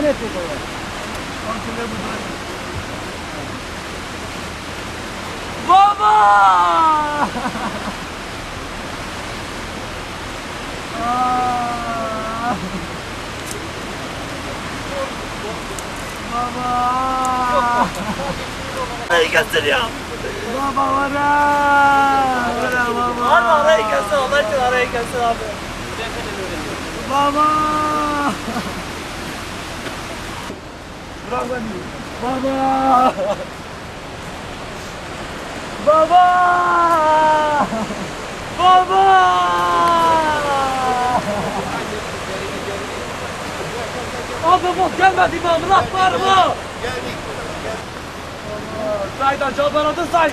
Altına ettik o. Altına bu da. Baba! Baba! Arayı göster ya. Baba bana! Bana baba! Abi arayı göster. Allah için arayı göster abi. Baba! Bırak beni. Baba! Baba! Baba! Abi bu gelmedi mi? Bırak var mı? Sayın acaba aradı say.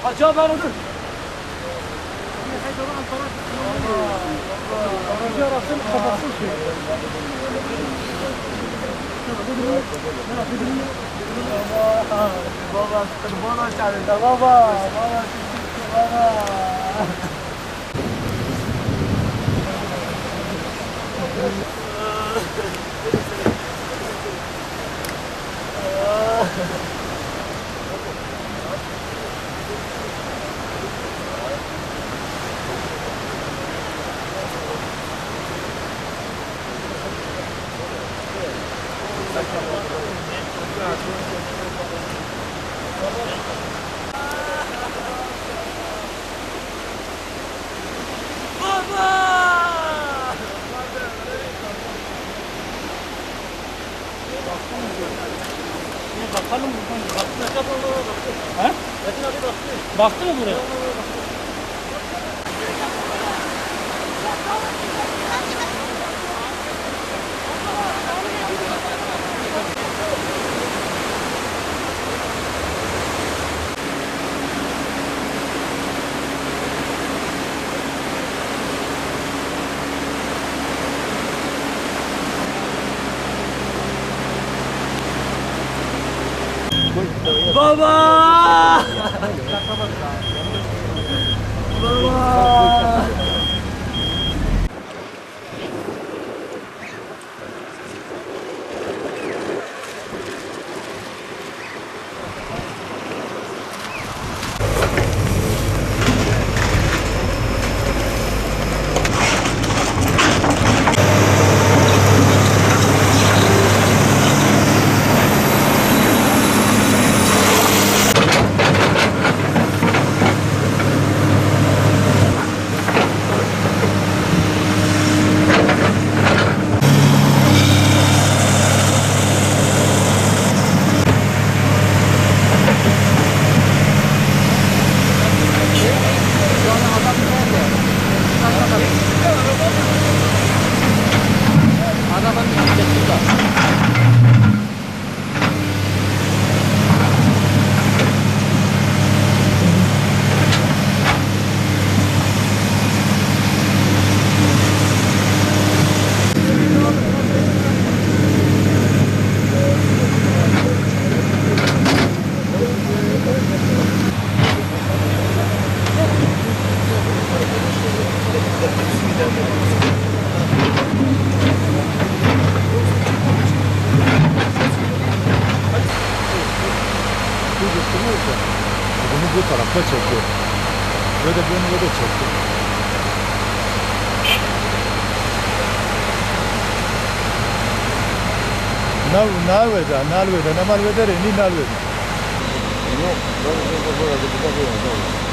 Acaba aradı. Aracı arasın kapatsın şey. Baba bana çağırdı baba. Baba. Bakalım buradan. He? Baktı mı buraya? Baba! Baba! Bunu bu tarafta çekiyor. Böyle bunu böyle çekiyor. Nalveda, ne mal vedere, ni nalveda. No, no, no, no, no, no, no, no, no, no.